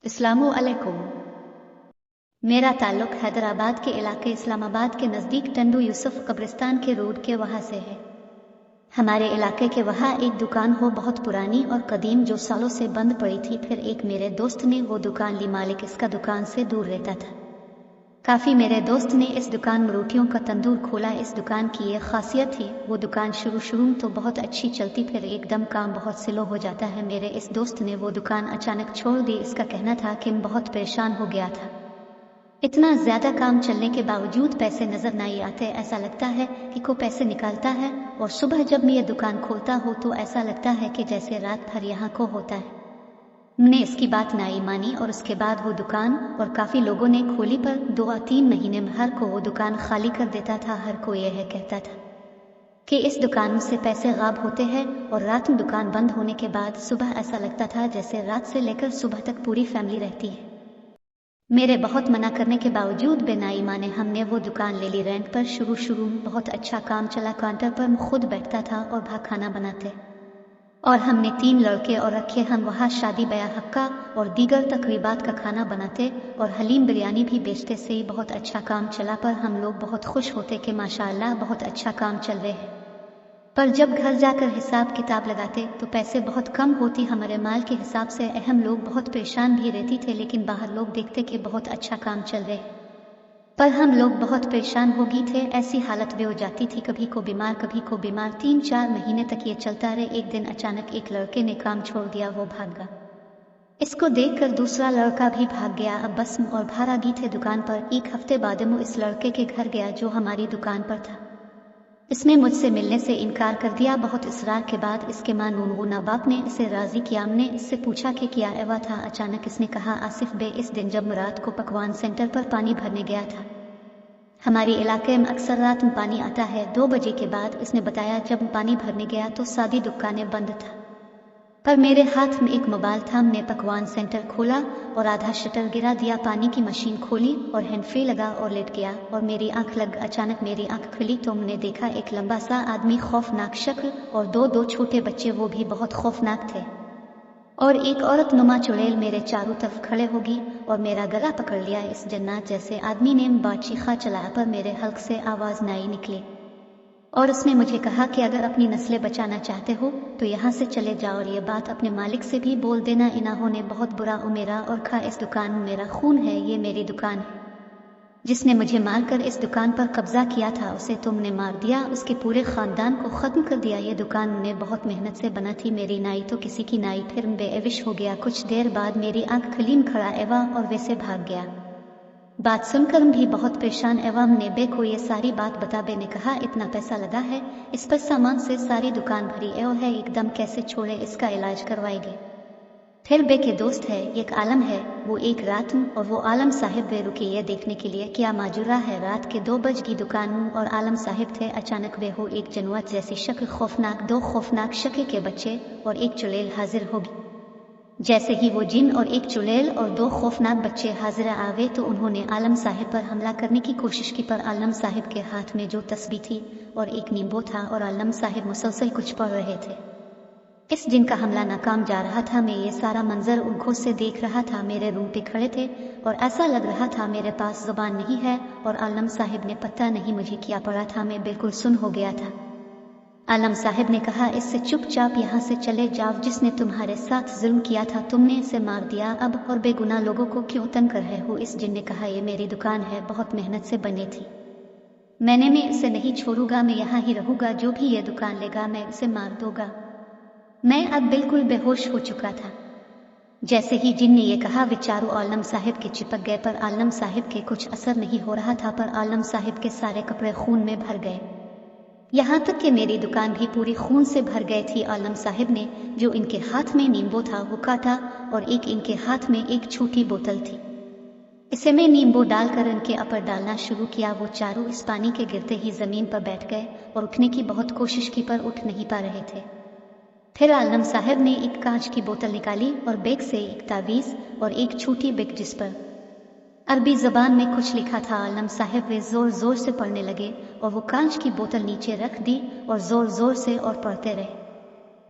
अस्सलामुअलैकुम। मेरा ताल्लुक हैदराबाद के इलाके इस्लामाबाद के नज़दीक टंडू यूसुफ कब्रिस्तान के रोड के वहाँ से है। हमारे इलाके के वहाँ एक दुकान हो बहुत पुरानी और कदीम जो सालों से बंद पड़ी थी। फिर एक मेरे दोस्त ने वो दुकान ली। मालिक इसका दुकान से दूर रहता था काफ़ी। मेरे दोस्त ने इस दुकान में रोटियों का तंदूर खोला। इस दुकान की ये खासियत थी, वो दुकान शुरू में तो बहुत अच्छी चलती, फिर एकदम काम बहुत स्लो हो जाता है। मेरे इस दोस्त ने वो दुकान अचानक छोड़ दी। इसका कहना था कि मैं बहुत परेशान हो गया था। इतना ज़्यादा काम चलने के बावजूद पैसे नज़र नहीं आते। ऐसा लगता है कि कोई पैसे निकालता है, और सुबह जब मैं ये दुकान खोलता हूँ तो ऐसा लगता है कि जैसे रात भर यहाँ को होता है। मैंने इसकी बात नहीं मानी और उसके बाद वो दुकान और काफ़ी लोगों ने खोली, पर 2-3 महीने में हर को वो दुकान खाली कर देता था। हर को यह कहता था कि इस दुकान से पैसे गायब होते हैं, और रात में दुकान बंद होने के बाद सुबह ऐसा लगता था जैसे रात से लेकर सुबह तक पूरी फैमिली रहती है। मेरे बहुत मना करने के बावजूद बेनाई माने हमने वो दुकान ले ली रेंट पर। शुरू में बहुत अच्छा काम चला। काउंटर पर मैं खुद बैठता था और भाग खाना बनाते, और हमने 3 लड़के और रखे। हम वहाँ शादी ब्याह हक्का और दीगर तकरीबात का खाना बनाते और हलीम बिरयानी भी बेचते। से ही बहुत अच्छा काम चला, पर हम लोग बहुत खुश होते कि माशाअल्लाह बहुत अच्छा काम चल रहे हैं। पर जब घर जाकर हिसाब किताब लगाते तो पैसे बहुत कम होती। हमारे माल के हिसाब से हम लोग बहुत परेशान भी रहती थे, लेकिन बाहर लोग देखते कि बहुत अच्छा काम चल रहे हैं, पर हम लोग बहुत परेशान हो गए थे। ऐसी हालत भी हो जाती थी, कभी को बीमार कभी को बीमार। 3-4 महीने तक ये चलता रहे। एक दिन अचानक एक लड़के ने काम छोड़ दिया, वो भाग गया। इसको देखकर दूसरा लड़का भी भाग गया। अब बस में और बाहर आ गई थे दुकान पर। 1 हफ्ते बाद मैं इस लड़के के घर गया जो हमारी दुकान पर था। इसने मुझसे मिलने से इनकार कर दिया। बहुत इसरार के बाद इसके मां नूनगुना बाप ने इसे राजी किया। हमने इससे पूछा कि क्या एवा था। अचानक इसने कहा, आसिफ बे, इस दिन जब रात को पकवान सेंटर पर पानी भरने गया था। हमारे इलाके में अक्सर रात में पानी आता है 2 बजे के बाद। इसने बताया जब पानी भरने गया तो सारी दुकानें बंद था, पर मेरे हाथ में एक मोबाइल था। हमने पकवान सेंटर खोला और आधा शटर गिरा दिया, पानी की मशीन खोली और हैंड फ्री लगा और लेट गया, और मेरी आंख लग। अचानक मेरी आंख खुली तो हमने देखा एक लंबा सा आदमी, खौफनाक शक्ल, और 2 छोटे बच्चे, वो भी बहुत खौफनाक थे, और एक औरत नुमा चुड़ैल मेरे चारों तरफ खड़े होगी और मेरा गला पकड़ लिया। इस जन्नत जैसे आदमी ने बादशीखा चलाया, पर मेरे हल्क से आवाज़ नहीं निकली, और उसने मुझे कहा कि अगर अपनी नस्लें बचाना चाहते हो तो यहाँ से चले जाओ, और ये बात अपने मालिक से भी बोल देना। इन्होंने बहुत बुरा उमेरा और कहा, इस दुकान में मेरा खून है, ये मेरी दुकान है। जिसने मुझे मारकर इस दुकान पर कब्जा किया था उसे तुमने मार दिया, उसके पूरे खानदान को ख़त्म कर दिया। ये दुकान ने बहुत मेहनत से बना थी, मेरी नाई तो किसी की नाई। फिर बेअविश हो गया। कुछ देर बाद मेरी आंख खलीम खड़ा एवा और वैसे भाग गया। बात सुनकर भी बहुत परेशान एवं ने बे को ये सारी बात बता। बे ने कहा, इतना पैसा लगा है इस पर, सामान से सारी दुकान भरी है, एकदम कैसे छोड़े, इसका इलाज करवाएंगे। फिर बे के दोस्त है एक आलम है, वो एक रात में, और वो आलम साहिब वे रुके ये देखने के लिए क्या माजूरा है। रात के 2 बज की दुकान में और आलम साहिब थे। अचानक वे हो एक जनवत जैसी शक्ल, खौफनाक 2 खौफनाक शक्ल के बच्चे और एक चुड़ैल हाजिर होगी। जैसे ही वो जिन और एक चुड़ैल और 2 खौफनाक बच्चे हाजिर आवे तो उन्होंने आलम साहिब पर हमला करने की कोशिश की, पर आलम साहिब के हाथ में जो तस्बीह थी और एक नींबू था, और आलम साहिब मुसलसल कुछ पढ़ रहे थे। इस दिन का हमला नाकाम जा रहा था। मैं ये सारा मंजर उनको से देख रहा था। मेरे रूम पे खड़े थे और ऐसा लग रहा था मेरे पास जुबान नहीं है, और आलम साहिब ने पता नहीं मुझे क्या पढ़ा था, मैं बिल्कुल सुन हो गया था। आलम साहिब ने कहा, इससे चुपचाप यहाँ से चले जाओ, जिसने तुम्हारे साथ जुल्म किया था तुमने इसे मार दिया अब, और बेगुनाह लोगों को क्यों तंग कर रहे हो। इस जिन ने कहा, ये मेरी दुकान है, बहुत मेहनत से बनी थी, मैं इसे नहीं छोड़ूंगा, मैं यहाँ ही रहूंगा, जो भी ये दुकान लेगा मैं उसे मार दूंगा। मैं अब बिल्कुल बेहोश हो चुका था। जैसे ही जिन ने ये कहा वे चारों आलम साहिब के चिपक गए, पर आलम साहिब के कुछ असर नहीं हो रहा था, पर आलम साहिब के सारे कपड़े खून में भर गए, यहाँ तक कि मेरी दुकान भी पूरी खून से भर गई थी। आलम साहिब ने जो इनके हाथ में नींबू था वो काटा, और एक इनके हाथ में एक छोटी बोतल थी, इसे में नींबू डालकर इनके ऊपर डालना शुरू किया। वो चारों इस पानी के गिरते ही जमीन पर बैठ गए और उठने की बहुत कोशिश की, पर उठ नहीं पा रहे थे। फिर आलम साहिब ने एक कांच की बोतल निकाली और बैग से एक तावीज़ और एक छोटी बिक जिस पर अरबी ज़बान में कुछ लिखा था। आलम साहिब वे ज़ोर ज़ोर से पढ़ने लगे और वो कांच की बोतल नीचे रख दी और ज़ोर ज़ोर से और पढ़ते रहे।